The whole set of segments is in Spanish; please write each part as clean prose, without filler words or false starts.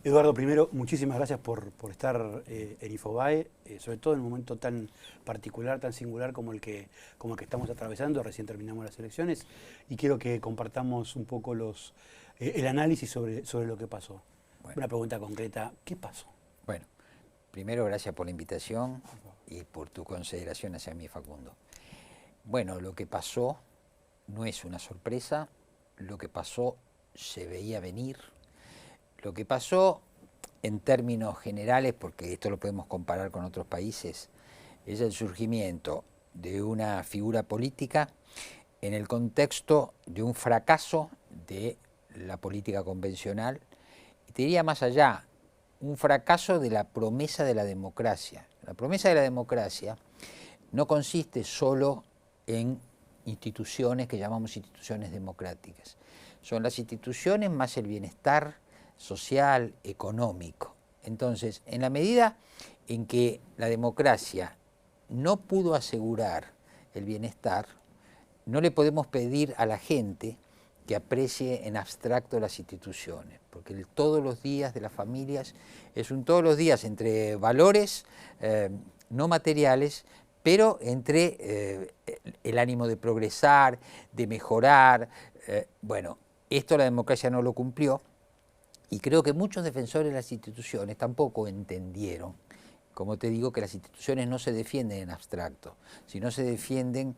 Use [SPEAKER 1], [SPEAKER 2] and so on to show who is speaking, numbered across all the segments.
[SPEAKER 1] Eduardo, primero, muchísimas gracias por estar en Infobae, sobre todo en un momento tan particular, tan singular como el que estamos atravesando. Recién terminamos las elecciones y quiero que compartamos un poco el análisis sobre lo que pasó.
[SPEAKER 2] Bueno.
[SPEAKER 1] Una pregunta concreta, ¿qué pasó?
[SPEAKER 2] Bueno, primero gracias por la invitación y por tu consideración hacia mí, Facundo. Bueno, lo que pasó no es una sorpresa, lo que pasó se veía venir. Lo que pasó en términos generales, porque esto lo podemos comparar con otros países, es el surgimiento de una figura política en el contexto de un fracaso de la política convencional, y te diría más allá, un fracaso de la promesa de la democracia. La promesa de la democracia no consiste solo en instituciones que llamamos instituciones democráticas. Son las instituciones más el bienestar social, económico. Entonces, en la medida en que la democracia no pudo asegurar el bienestar, no le podemos pedir a la gente que aprecie en abstracto las instituciones, porque el todos los días de las familias es un todos los días entre valores no materiales, pero entre el ánimo de progresar, de mejorar. Bueno, esto la democracia no lo cumplió, y creo que muchos defensores de las instituciones tampoco entendieron, como te digo, que las instituciones no se defienden en abstracto, sino se defienden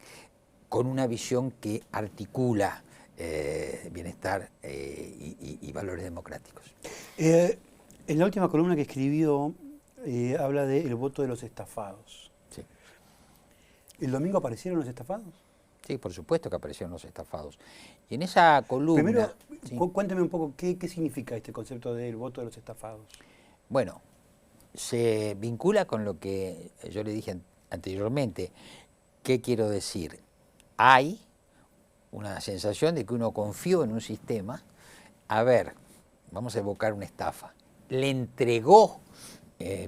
[SPEAKER 2] con una visión que articula bienestar y valores democráticos.
[SPEAKER 1] En la última columna que escribió habla del voto de los estafados.
[SPEAKER 2] Sí.
[SPEAKER 1] ¿El domingo aparecieron los estafados?
[SPEAKER 2] Sí, por supuesto que aparecieron los estafados. Y en esa columna...
[SPEAKER 1] Primero,
[SPEAKER 2] sí.
[SPEAKER 1] Cuéntame un poco qué significa este concepto del voto de los estafados.
[SPEAKER 2] Bueno, se vincula con lo que yo le dije anteriormente. ¿Qué quiero decir? Hay una sensación de que uno confió en un sistema. A ver, vamos a evocar una estafa. Le entregó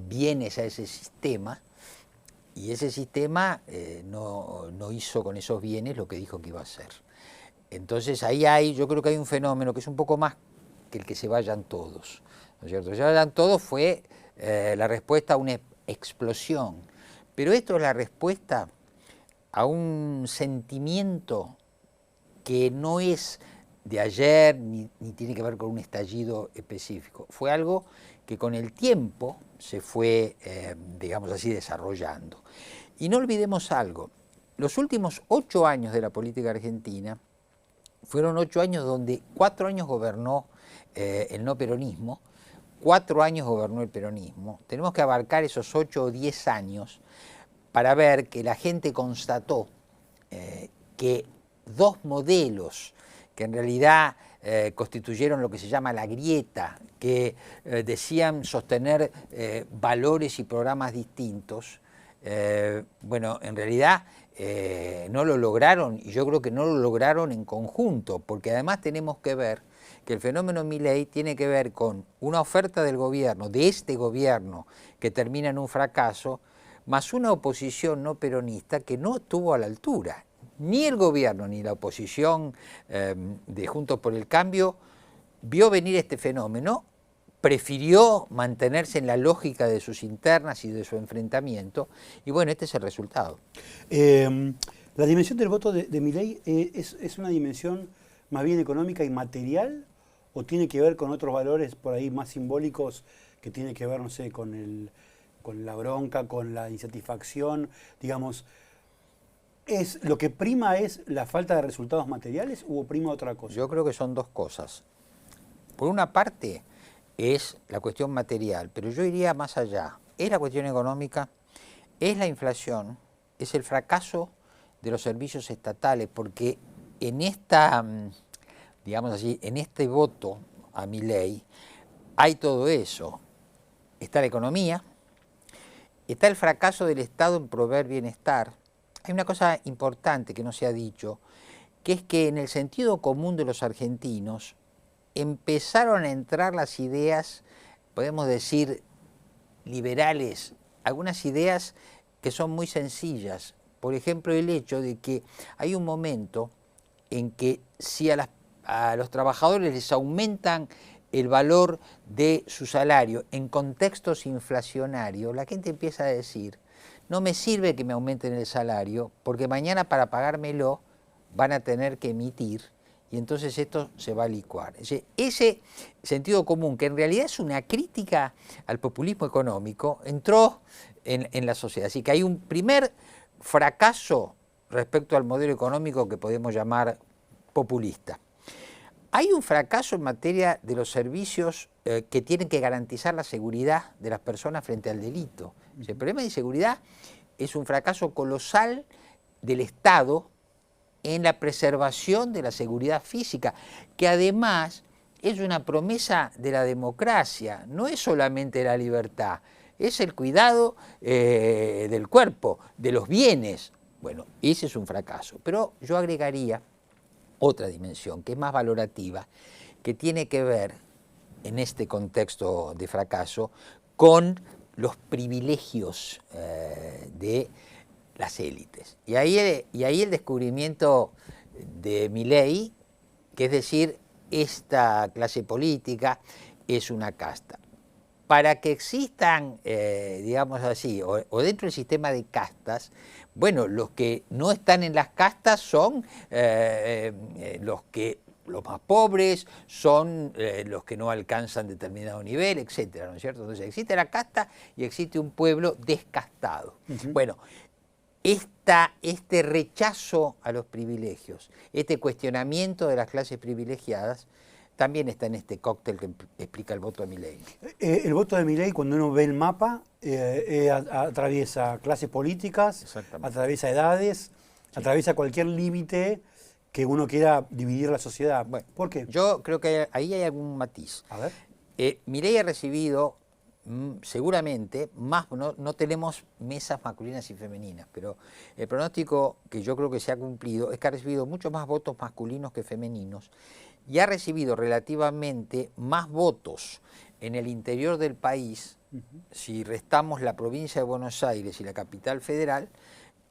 [SPEAKER 2] bienes a ese sistema, y ese sistema no hizo con esos bienes lo que dijo que iba a hacer. Entonces ahí yo creo que hay un fenómeno que es un poco más que el que se vayan todos, ¿no es cierto? Que se vayan todos fue la respuesta a una explosión, pero esto es la respuesta a un sentimiento que no es de ayer ni tiene que ver con un estallido específico. Fue algo que con el tiempo se fue, digamos así, desarrollando. Y no olvidemos algo, los últimos 8 años de la política argentina fueron 8 años donde 4 años gobernó el no peronismo, 4 años gobernó el peronismo. Tenemos que abarcar esos 8 o 10 años para ver que la gente constató que dos modelos que en realidad constituyeron lo que se llama la grieta, que decían sostener valores y programas distintos, bueno, en realidad no lo lograron, y yo creo que no lo lograron en conjunto, porque además tenemos que ver que el fenómeno Milei tiene que ver con una oferta del gobierno, de este gobierno, que termina en un fracaso, más una oposición no peronista que no estuvo a la altura. Ni el gobierno ni la oposición de Juntos por el Cambio vio venir este fenómeno, prefirió mantenerse en la lógica de sus internas y de su enfrentamiento, y bueno, este es el resultado.
[SPEAKER 1] La dimensión del voto de Milei es una dimensión más bien económica y material, o tiene que ver con otros valores por ahí más simbólicos que tiene que ver, no sé, con la bronca, con la insatisfacción, digamos. ¿Lo que prima es la falta de resultados materiales o prima otra cosa?
[SPEAKER 2] Yo creo que son dos cosas. Por una parte es la cuestión material, pero yo iría más allá. Es la cuestión económica, es la inflación, es el fracaso de los servicios estatales, porque en esta, digamos así, en este voto a Milei hay todo eso. Está la economía, está el fracaso del Estado en proveer bienestar. Hay una cosa importante que no se ha dicho, que es que en el sentido común de los argentinos empezaron a entrar las ideas, podemos decir, liberales, algunas ideas que son muy sencillas. Por ejemplo, el hecho de que hay un momento en que si a los trabajadores les aumentan el valor de su salario en contextos inflacionarios, la gente empieza a decir, no me sirve que me aumenten el salario, porque mañana para pagármelo van a tener que emitir, y entonces esto se va a licuar. Ese sentido común, que en realidad es una crítica al populismo económico, entró en la sociedad. Así que hay un primer fracaso respecto al modelo económico que podemos llamar populista. Hay un fracaso en materia de los servicios que tienen que garantizar la seguridad de las personas frente al delito. El problema de inseguridad es un fracaso colosal del Estado en la preservación de la seguridad física, que además es una promesa de la democracia, no es solamente la libertad, es el cuidado del cuerpo, de los bienes. Bueno, ese es un fracaso. Pero yo agregaría otra dimensión que es más valorativa, que tiene que ver, en este contexto de fracaso, con los privilegios de las élites. Y ahí el descubrimiento de Milei, que es decir, esta clase política es una casta. Para que existan, digamos así, o dentro del sistema de castas, bueno, los que no están en las castas son los más pobres, son los que no alcanzan determinado nivel, etcétera, ¿no es cierto? Entonces existe la casta y existe un pueblo descastado. Bueno, este rechazo a los privilegios, este cuestionamiento de las clases privilegiadas, también está en este cóctel que explica el voto de Milei.
[SPEAKER 1] El voto de Milei, cuando uno ve el mapa, atraviesa clases políticas, atraviesa edades, sí, atraviesa cualquier límite que uno quiera dividir la sociedad.
[SPEAKER 2] Bueno,
[SPEAKER 1] ¿por qué?
[SPEAKER 2] Yo creo que ahí hay algún matiz.
[SPEAKER 1] A ver.
[SPEAKER 2] Milei ha recibido, seguramente, más, no tenemos mesas masculinas y femeninas, pero el pronóstico que yo creo que se ha cumplido es que ha recibido muchos más votos masculinos que femeninos, y ha recibido relativamente más votos en el interior del país. Si restamos la provincia de Buenos Aires y la capital federal,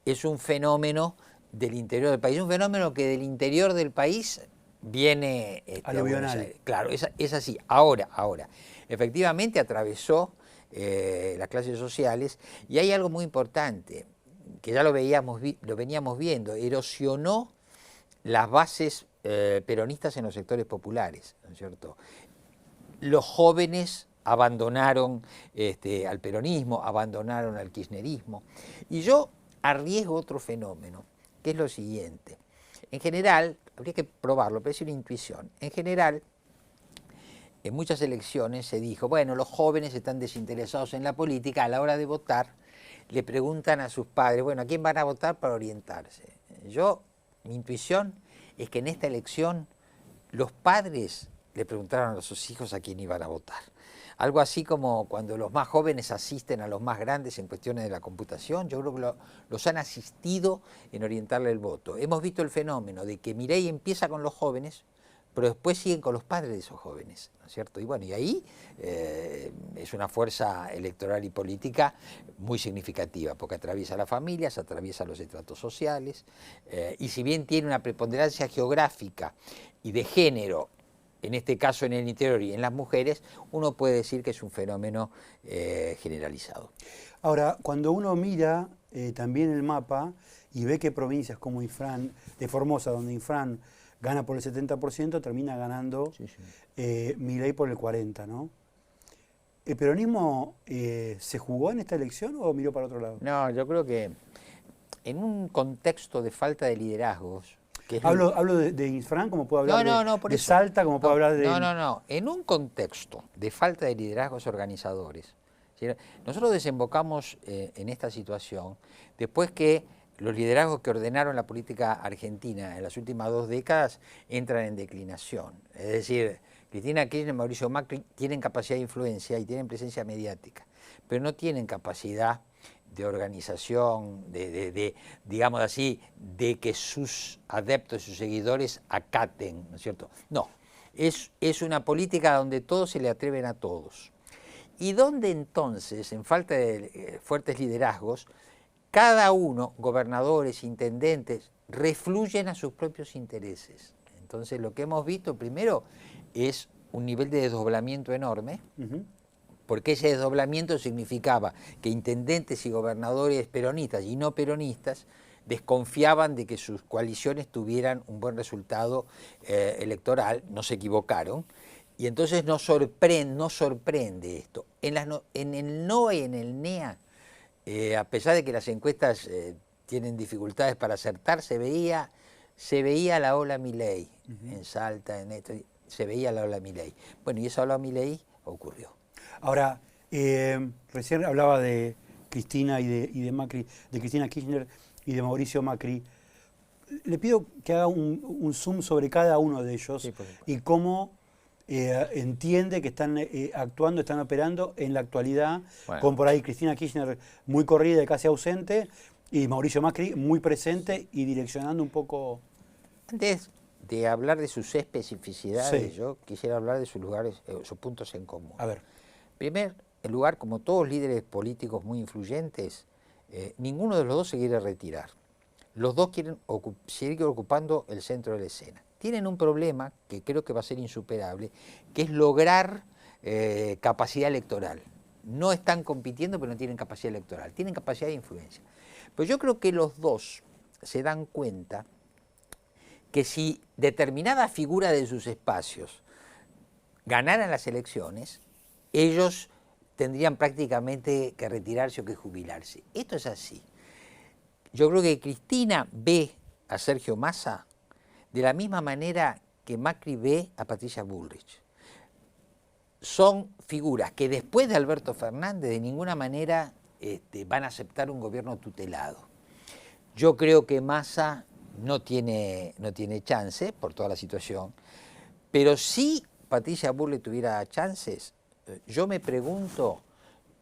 [SPEAKER 2] es un fenómeno del interior del país, un fenómeno que del interior del país viene a Buenos Aires. Claro, es así. Ahora, efectivamente atravesó las clases sociales, y hay algo muy importante, que ya lo veníamos viendo, erosionó las bases peronistas en los sectores populares, ¿no es cierto? Los jóvenes abandonaron al peronismo, abandonaron al kirchnerismo, y yo arriesgo otro fenómeno, que es lo siguiente. En general, habría que probarlo, pero es una intuición. En general, en muchas elecciones se dijo, bueno, los jóvenes están desinteresados en la política, a la hora de votar le preguntan a sus padres, bueno, ¿a quién van a votar para orientarse? Mi intuición es que en esta elección los padres le preguntaron a sus hijos a quién iban a votar. Algo así como cuando los más jóvenes asisten a los más grandes en cuestiones de la computación, yo creo que los han asistido en orientarle el voto. Hemos visto el fenómeno de que Milei empieza con los jóvenes, pero después siguen con los padres de esos jóvenes, ¿no es cierto? Y bueno, y ahí es una fuerza electoral y política muy significativa, porque atraviesa las familias, atraviesa los estratos sociales, y si bien tiene una preponderancia geográfica y de género, en este caso en el interior y en las mujeres, uno puede decir que es un fenómeno generalizado.
[SPEAKER 1] Ahora, cuando uno mira también el mapa y ve que provincias como Infran, de Formosa, donde Infran gana por el 70%, termina ganando Milei por el 40%, ¿no? ¿El peronismo se jugó en esta elección o miró para otro lado?
[SPEAKER 2] No, yo creo que en un contexto de falta de liderazgos...
[SPEAKER 1] Hablo de Infran, como puedo hablar de Salta, como puedo hablar de...
[SPEAKER 2] No. En un contexto de falta de liderazgos organizadores, ¿sí? Nosotros desembocamos en esta situación después que los liderazgos que ordenaron la política argentina en las últimas 2 décadas entran en declinación. Es decir, Cristina Kirchner y Mauricio Macri tienen capacidad de influencia y tienen presencia mediática, pero no tienen capacidad de organización, digamos así, de que sus adeptos y sus seguidores acaten, ¿no es cierto? No, es una política donde todos se le atreven a todos. Y donde entonces, en falta de fuertes liderazgos, cada uno, gobernadores, intendentes, refluyen a sus propios intereses. Entonces lo que hemos visto primero es un nivel de desdoblamiento enorme,
[SPEAKER 1] Ujú.
[SPEAKER 2] porque ese desdoblamiento significaba que intendentes y gobernadores peronistas y no peronistas desconfiaban de que sus coaliciones tuvieran un buen resultado electoral, no se equivocaron, y entonces nos sorprende esto. En el NOE y en el NEA, a pesar de que las encuestas tienen dificultades para acertar, se veía la ola Milei en Salta, en esto, se veía la ola Milei. Bueno, y esa ola Milei ocurrió.
[SPEAKER 1] Ahora, recién hablaba de Cristina y de Macri, de Cristina Kirchner y de Mauricio Macri. Le pido que haga un zoom sobre cada uno de ellos
[SPEAKER 2] Sí, por supuesto.
[SPEAKER 1] y cómo entiende que están actuando, están operando en la actualidad,
[SPEAKER 2] Bueno.
[SPEAKER 1] con por ahí Cristina Kirchner muy corrida y casi ausente, y Mauricio Macri muy presente y direccionando un poco.
[SPEAKER 2] Antes de hablar de sus especificidades,
[SPEAKER 1] Sí.
[SPEAKER 2] yo quisiera hablar de sus lugares, sus puntos en común.
[SPEAKER 1] A ver.
[SPEAKER 2] Primer lugar, como todos líderes políticos muy influyentes, ninguno de los dos se quiere retirar. Los dos quieren seguir ocupando el centro de la escena. Tienen un problema que creo que va a ser insuperable, que es lograr capacidad electoral. No están compitiendo, pero no tienen capacidad electoral, tienen capacidad de influencia. Pero yo creo que los dos se dan cuenta que si determinada figura de sus espacios ganaran las elecciones, ellos tendrían prácticamente que retirarse o que jubilarse. Esto es así. Yo creo que Cristina ve a Sergio Massa de la misma manera que Macri ve a Patricia Bullrich. Son figuras que después de Alberto Fernández de ninguna manera van a aceptar un gobierno tutelado. Yo creo que Massa no tiene chance por toda la situación, pero si Patricia Bullrich tuviera chances, yo me pregunto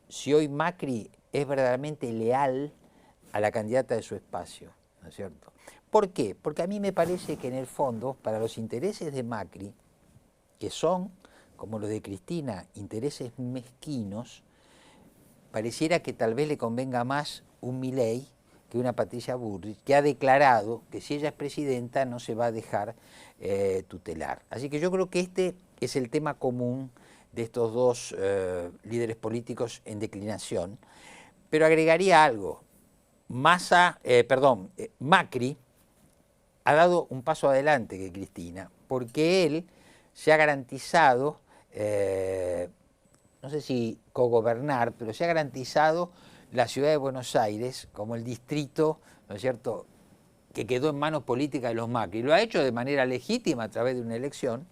[SPEAKER 2] si hoy Macri es verdaderamente leal a la candidata de su espacio, ¿no es cierto? ¿Por qué? Porque a mí me parece que en el fondo, para los intereses de Macri, que son, como los de Cristina, intereses mezquinos, pareciera que tal vez le convenga más un Milei que una Patricia Bullrich, que ha declarado que si ella es presidenta no se va a dejar tutelar. Así que yo creo que este es el tema común de estos dos líderes políticos en declinación. Pero agregaría algo. Macri ha dado un paso adelante que Cristina, porque él se ha garantizado, no sé si cogobernar, pero se ha garantizado la ciudad de Buenos Aires como el distrito, ¿no es cierto?, que quedó en manos políticas de los Macri. Lo ha hecho de manera legítima a través de una elección,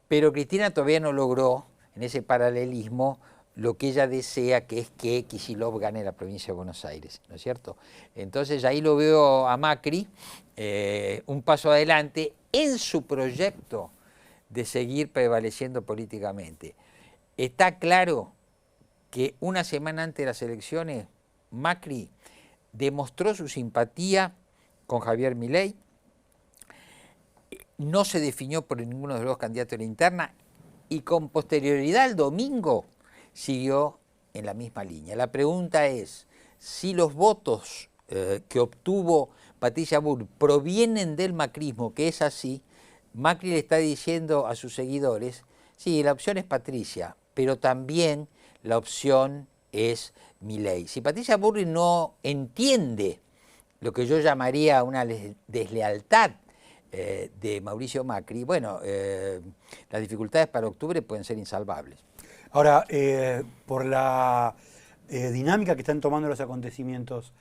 [SPEAKER 2] pero Cristina todavía no logró, en ese paralelismo, lo que ella desea, que es que Kicillof gane la provincia de Buenos Aires, ¿no es cierto? Entonces ahí lo veo a Macri un paso adelante en su proyecto de seguir prevaleciendo políticamente. Está claro que una semana antes de las elecciones, Macri demostró su simpatía con Javier Milei, no se definió por ninguno de los dos candidatos en la interna y con posterioridad el domingo siguió en la misma línea. La pregunta es, si los votos que obtuvo Patricia Bullrich provienen del macrismo, que es así, Macri le está diciendo a sus seguidores, sí, la opción es Patricia, pero también la opción es Milei. Si Patricia Bullrich no entiende lo que yo llamaría una deslealtad de Mauricio Macri, bueno, las dificultades para octubre pueden ser insalvables.
[SPEAKER 1] Ahora, por la dinámica que están tomando los acontecimientos,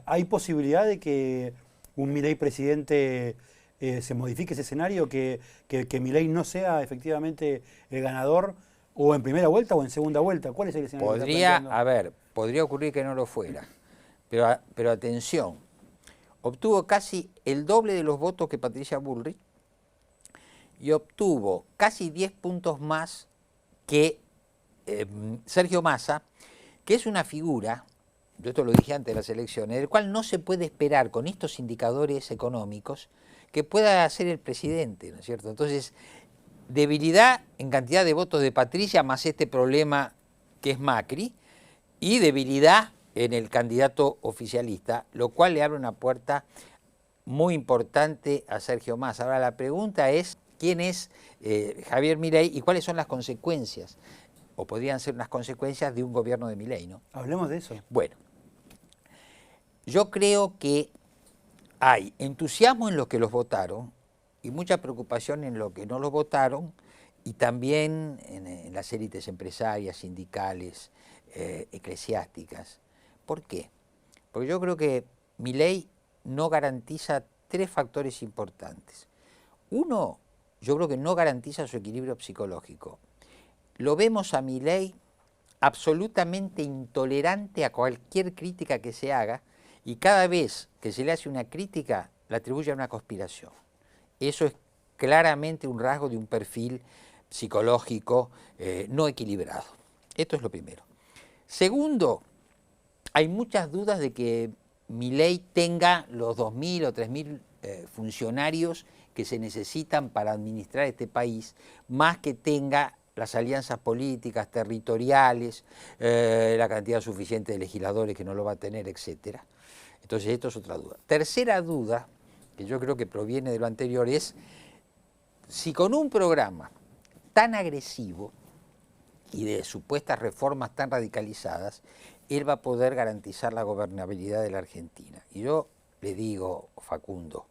[SPEAKER 1] ¿hay posibilidad de que un Milei presidente se modifique ese escenario, que Milei no sea efectivamente el ganador, o en primera vuelta o en segunda vuelta? ¿Cuál es el escenario que está planteando?
[SPEAKER 2] Podría ocurrir que no lo fuera, pero atención, obtuvo casi el doble de los votos que Patricia Bullrich y obtuvo casi 10 puntos más que Sergio Massa, que es una figura, yo esto lo dije antes de las elecciones, del cual no se puede esperar con estos indicadores económicos que pueda ser el presidente, ¿no es cierto? Entonces, debilidad en cantidad de votos de Patricia más este problema que es Macri, y debilidad en el candidato oficialista, lo cual le abre una puerta muy importante a Sergio Massa. Ahora la pregunta es, quién es Javier Milei y cuáles son las consecuencias, o podrían ser unas consecuencias de un gobierno de Milei, ¿no?
[SPEAKER 1] Hablemos de eso.
[SPEAKER 2] Bueno, yo creo que hay entusiasmo en los que los votaron y mucha preocupación en los que no los votaron, y también en las élites empresarias, sindicales, eclesiásticas. ¿Por qué? Porque yo creo que Milei no garantiza tres factores importantes. Uno, yo creo que no garantiza su equilibrio psicológico. Lo vemos a Milei absolutamente intolerante a cualquier crítica que se haga, y cada vez que se le hace una crítica la atribuye a una conspiración. Eso es claramente un rasgo de un perfil psicológico no equilibrado. Esto es lo primero. Segundo, hay muchas dudas de que Milei tenga los 2.000 o 3.000 funcionarios que se necesitan para administrar este país, más que tenga las alianzas políticas, territoriales, la cantidad suficiente de legisladores que no lo va a tener, etc. Entonces esto es otra duda. Tercera duda, que yo creo que proviene de lo anterior, es si con un programa tan agresivo y de supuestas reformas tan radicalizadas, él va a poder garantizar la gobernabilidad de la Argentina. Y yo le digo, Facundo,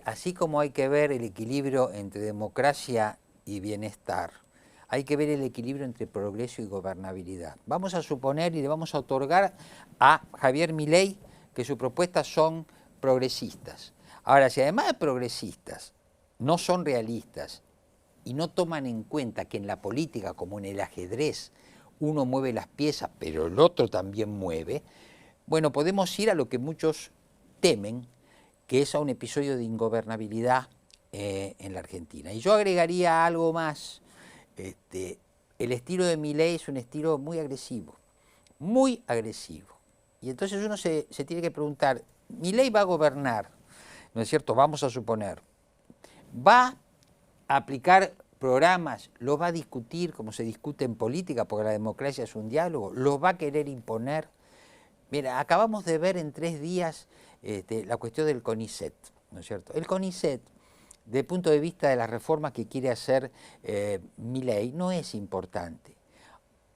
[SPEAKER 2] así como hay que ver el equilibrio entre democracia y bienestar, hay que ver el equilibrio entre progreso y gobernabilidad. Vamos a suponer y le vamos a otorgar a Javier Milei que sus propuestas son progresistas. Ahora, si además de progresistas no son realistas y no toman en cuenta que en la política, como en el ajedrez, uno mueve las piezas, pero el otro también mueve, bueno, podemos ir a lo que muchos temen, que es a un episodio de ingobernabilidad en la Argentina. Y yo agregaría algo más. El estilo de Milei es un estilo muy agresivo, muy agresivo. Y entonces uno se tiene que preguntar, Milei va a gobernar, ¿no es cierto? Vamos a suponer, ¿va a aplicar programas? ¿Lo va a discutir como se discute en política? Porque la democracia es un diálogo. ¿Lo va a querer imponer? Mira, acabamos de ver en 3 días la cuestión del CONICET, ¿no es cierto? El CONICET, desde el punto de vista de las reformas que quiere hacer Milei, no es importante.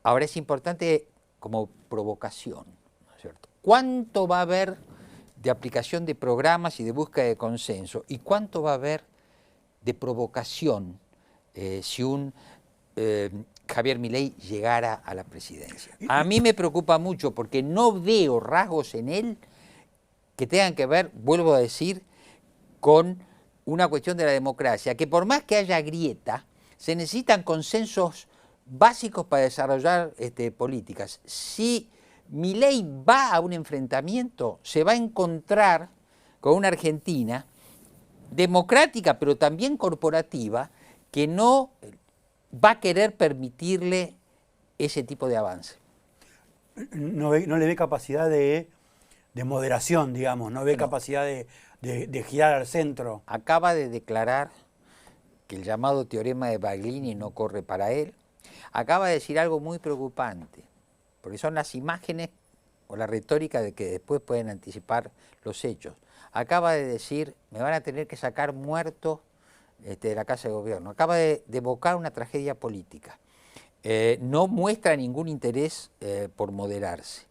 [SPEAKER 2] Ahora es importante como provocación, ¿no es cierto? ¿Cuánto va a haber de aplicación de programas y de búsqueda de consenso? ¿Y cuánto va a haber de provocación si un Javier Milei llegara a la presidencia? A mí me preocupa mucho porque no veo rasgos en él que tengan que ver, vuelvo a decir, con una cuestión de la democracia, que por más que haya grieta, se necesitan consensos básicos para desarrollar políticas. Si Milei va a un enfrentamiento, se va a encontrar con una Argentina democrática, pero también corporativa, que no va a querer permitirle ese tipo de avance.
[SPEAKER 1] No le ve capacidad de moderación, digamos, no ve capacidad de girar al centro.
[SPEAKER 2] Acaba de declarar que el llamado teorema de Baglini no corre para él. Acaba de decir algo muy preocupante, porque son las imágenes o la retórica de que después pueden anticipar los hechos. Acaba de decir, me van a tener que sacar muerto de la Casa de Gobierno. Acaba de evocar una tragedia política. No muestra ningún interés por moderarse.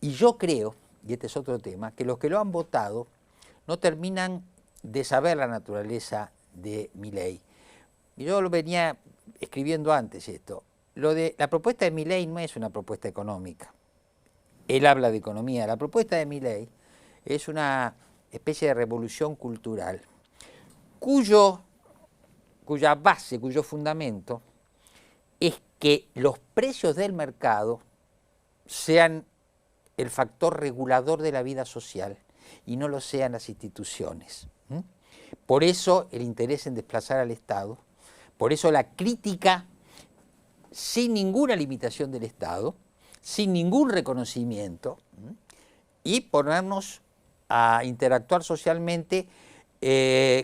[SPEAKER 2] Y yo creo, y este es otro tema, que los que lo han votado no terminan de saber la naturaleza de Milei. Y yo lo venía escribiendo antes esto. La propuesta de Milei no es una propuesta económica. Él habla de economía. La propuesta de Milei es una especie de revolución cultural, cuya base, cuyo fundamento es que los precios del mercado sean el factor regulador de la vida social y no lo sean las instituciones. Por eso el interés en desplazar al Estado, por eso la crítica sin ninguna limitación del Estado, sin ningún reconocimiento, y ponernos a interactuar socialmente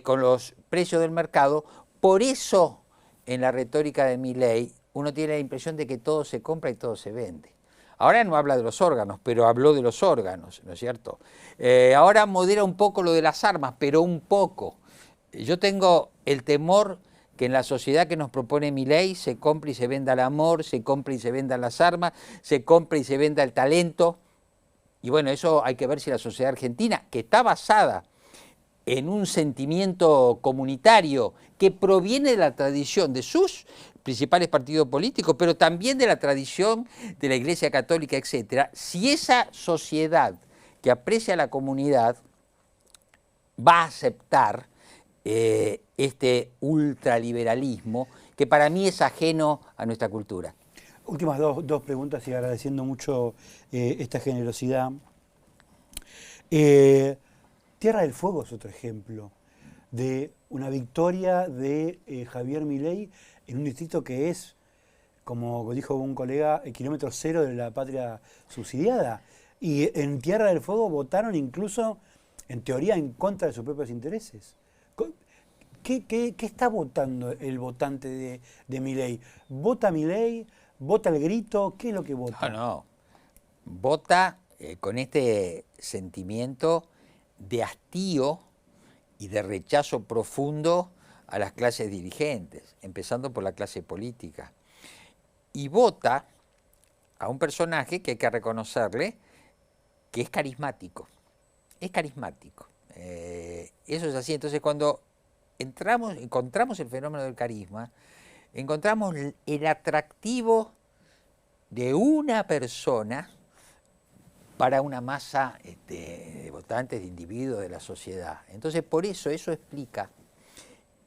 [SPEAKER 2] con los precios del mercado. Por eso en la retórica de Milei uno tiene la impresión de que todo se compra y todo se vende. Ahora no habla de los órganos, pero habló de los órganos, ¿no es cierto? Ahora modera un poco lo de las armas, pero un poco. yo tengo el temor que en la sociedad que nos propone Milei se compre y se venda el amor, se compre y se vendan las armas, se compre y se venda el talento. Y bueno, eso hay que ver si la sociedad argentina, que está basada en un sentimiento comunitario que proviene de la tradición de sus principales partidos políticos, pero también de la tradición de la Iglesia Católica, etcétera, si esa sociedad que aprecia a la comunidad va a aceptar este ultraliberalismo que para mí es ajeno a nuestra cultura.
[SPEAKER 1] Últimas dos preguntas y agradeciendo mucho esta generosidad. Tierra del Fuego es otro ejemplo de una victoria de Javier Milei en un distrito que es, como dijo un colega, el kilómetro cero de la patria subsidiada. Y en Tierra del Fuego votaron incluso, en teoría, en contra de sus propios intereses. ¿Qué está votando el votante de Milei? ¿Vota Milei? ¿Vota el grito? ¿Qué es lo que vota?
[SPEAKER 2] No. Vota con este sentimiento de hastío y de rechazo profundo a las clases dirigentes, empezando por la clase política. Y vota a un personaje que hay que reconocerle que es carismático. Es carismático. Eso es así. Entonces, cuando encontramos el fenómeno del carisma, encontramos el atractivo de una persona para una masa de votantes, de individuos de la sociedad. Entonces, por eso explica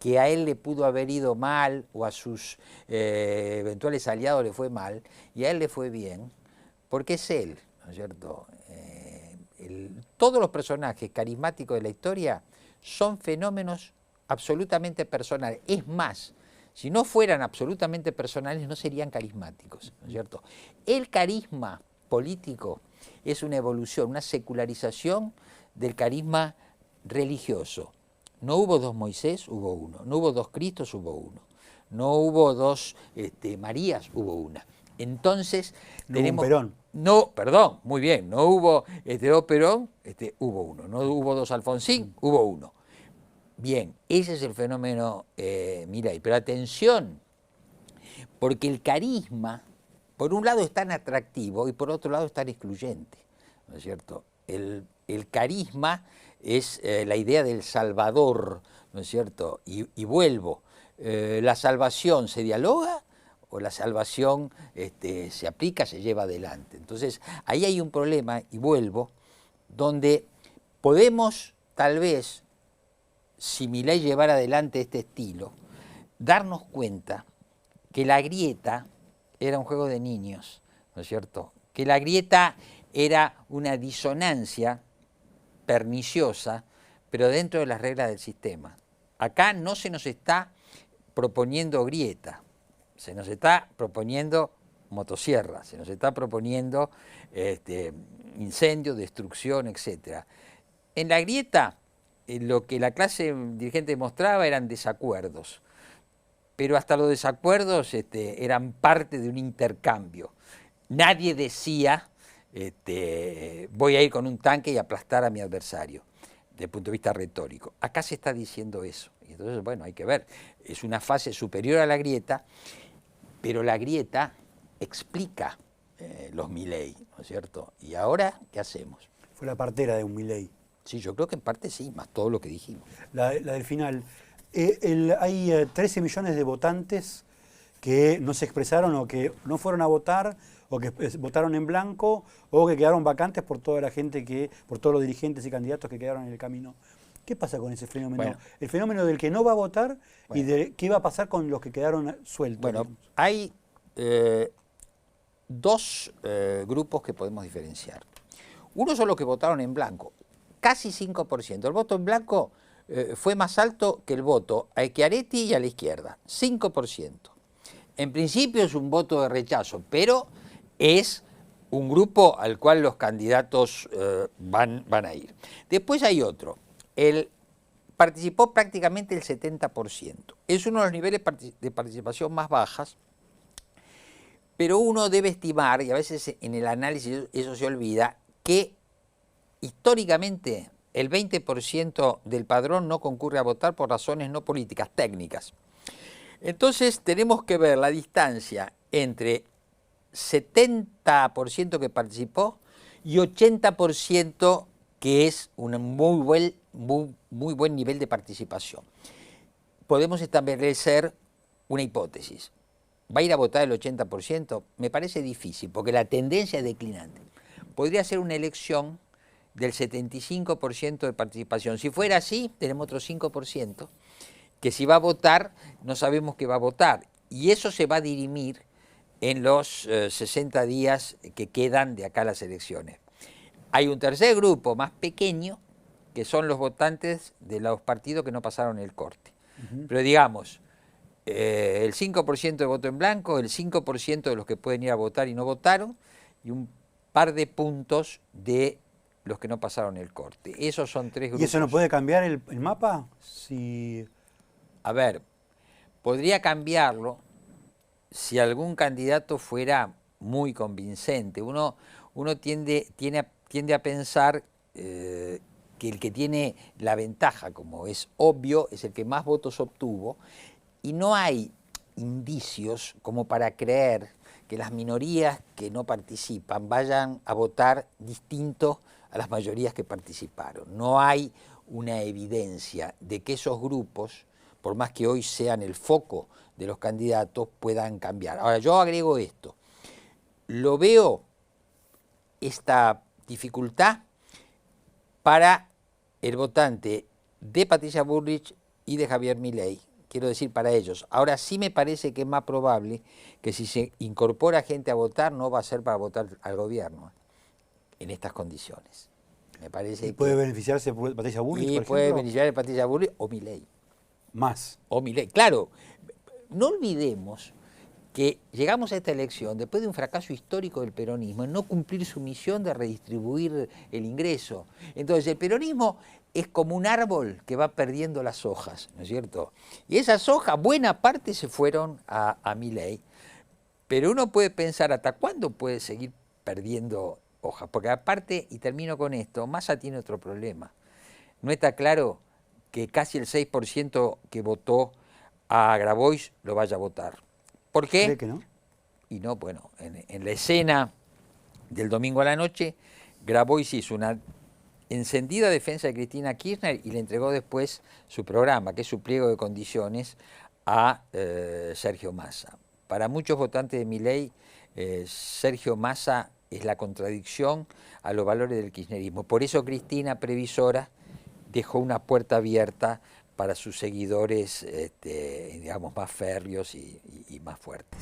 [SPEAKER 2] que a él le pudo haber ido mal o a sus eventuales aliados le fue mal y a él le fue bien, porque es él, ¿no es cierto? Todos los personajes carismáticos de la historia son fenómenos absolutamente personales. Es más, si no fueran absolutamente personales, no serían carismáticos, ¿no es cierto? El carisma político es una evolución, una secularización del carisma religioso. No hubo dos Moisés, hubo uno. No hubo dos Cristos, hubo uno. No hubo dos Marías, hubo una. Entonces,
[SPEAKER 1] no tenemos... hubo un Perón.
[SPEAKER 2] No, perdón, muy bien. No hubo dos Perón, hubo uno. No hubo dos Alfonsín, hubo uno. Bien, ese es el fenómeno Milei. Pero atención, porque el carisma, por un lado es tan atractivo y por otro lado es tan excluyente, ¿no es cierto? El carisma es la idea del Salvador, ¿no es cierto? Y vuelvo, ¿la salvación se dialoga o la salvación se aplica, se lleva adelante? Entonces, ahí hay un problema, y vuelvo, donde podemos tal vez, si Milei llevara adelante este estilo, darnos cuenta que la grieta era un juego de niños, ¿no es cierto? Que la grieta era una disonancia perniciosa, pero dentro de las reglas del sistema. Acá no se nos está proponiendo grieta, se nos está proponiendo motosierra, se nos está proponiendo incendio, destrucción, etc. En la grieta, lo que la clase dirigente mostraba eran desacuerdos, pero hasta los desacuerdos eran parte de un intercambio. Nadie decía, voy a ir con un tanque y aplastar a mi adversario, desde el punto de vista retórico. Acá se está diciendo eso. Y entonces, bueno, hay que ver. Es una fase superior a la grieta, pero la grieta explica los Milei, ¿no es cierto? ¿Y ahora qué hacemos?
[SPEAKER 1] Fue la partera de un Milei.
[SPEAKER 2] Sí, yo creo que en parte sí, más todo lo que dijimos.
[SPEAKER 1] La del final. Hay 13 millones de votantes que no se expresaron o que no fueron a votar o que votaron en blanco o que quedaron vacantes por toda la gente por todos los dirigentes y candidatos que quedaron en el camino. ¿Qué pasa con ese fenómeno? Bueno, el fenómeno del que no va a votar y de qué va a pasar con los que quedaron sueltos.
[SPEAKER 2] Bueno, hay dos grupos que podemos diferenciar. Uno son los que votaron en blanco, casi 5%. El voto en blanco fue más alto que el voto a Schiaretti y a la izquierda, 5%. En principio es un voto de rechazo, pero es un grupo al cual los candidatos van a ir. Después hay otro, participó prácticamente el 70%. Es uno de los niveles de participación más bajas, pero uno debe estimar, y a veces en el análisis eso se olvida, que históricamente el 20% del padrón no concurre a votar por razones no políticas, técnicas. Entonces tenemos que ver la distancia entre 70% que participó y 80% que es un muy buen nivel de participación. Podemos establecer una hipótesis. ¿Va a ir a votar el 80%? Me parece difícil, porque la tendencia es declinante. Podría ser una elección del 75% de participación. Si fuera así, tenemos otro 5%, que si va a votar, no sabemos qué va a votar. Y eso se va a dirimir en los 60 días que quedan de acá a las elecciones. Hay un tercer grupo más pequeño, que son los votantes de los partidos que no pasaron el corte. Pero digamos, el 5% de voto en blanco, el 5% de los que pueden ir a votar y no votaron, y un par de puntos de los que no pasaron el corte. Esos son tres grupos.
[SPEAKER 1] ¿Y eso no puede cambiar el mapa? Si...
[SPEAKER 2] A ver, podría cambiarlo si algún candidato fuera muy convincente. Uno tiende a pensar que el que tiene la ventaja, como es obvio, es el que más votos obtuvo, y no hay indicios como para creer que las minorías que no participan vayan a votar distinto a las mayorías que participaron. No hay una evidencia de que esos grupos, por más que hoy sean el foco de los candidatos, puedan cambiar. Ahora, yo agrego esto. Lo veo, esta dificultad, para el votante de Patricia Bullrich y de Javier Milei. Quiero decir, para ellos. Ahora sí me parece que es más probable que si se incorpora gente a votar, no va a ser para votar al gobierno en estas condiciones. Me parece. ¿Y
[SPEAKER 1] puede beneficiarse Patricia Bullrich, por ejemplo?
[SPEAKER 2] Puede beneficiarse Patricia Bullrich o Milei.
[SPEAKER 1] Más.
[SPEAKER 2] O Milei. Claro, no olvidemos que llegamos a esta elección después de un fracaso histórico del peronismo en no cumplir su misión de redistribuir el ingreso. Entonces el peronismo es como un árbol que va perdiendo las hojas, ¿no es cierto? Y esas hojas, buena parte se fueron a Milei, pero uno puede pensar hasta cuándo puede seguir perdiendo hojas, porque aparte, y termino con esto, Massa tiene otro problema. No está claro que casi el 6% que votó a Grabois lo vaya a votar. ¿Por qué?
[SPEAKER 1] ¿Cree que no?
[SPEAKER 2] Y no, bueno, en la escena del domingo a la noche, Grabois hizo una encendida defensa de Cristina Kirchner y le entregó después su programa, que es su pliego de condiciones, a Sergio Massa. Para muchos votantes de Milei, Sergio Massa es la contradicción a los valores del kirchnerismo. Por eso Cristina, previsora, dejó una puerta abierta para sus seguidores, digamos, más férreos y más fuertes.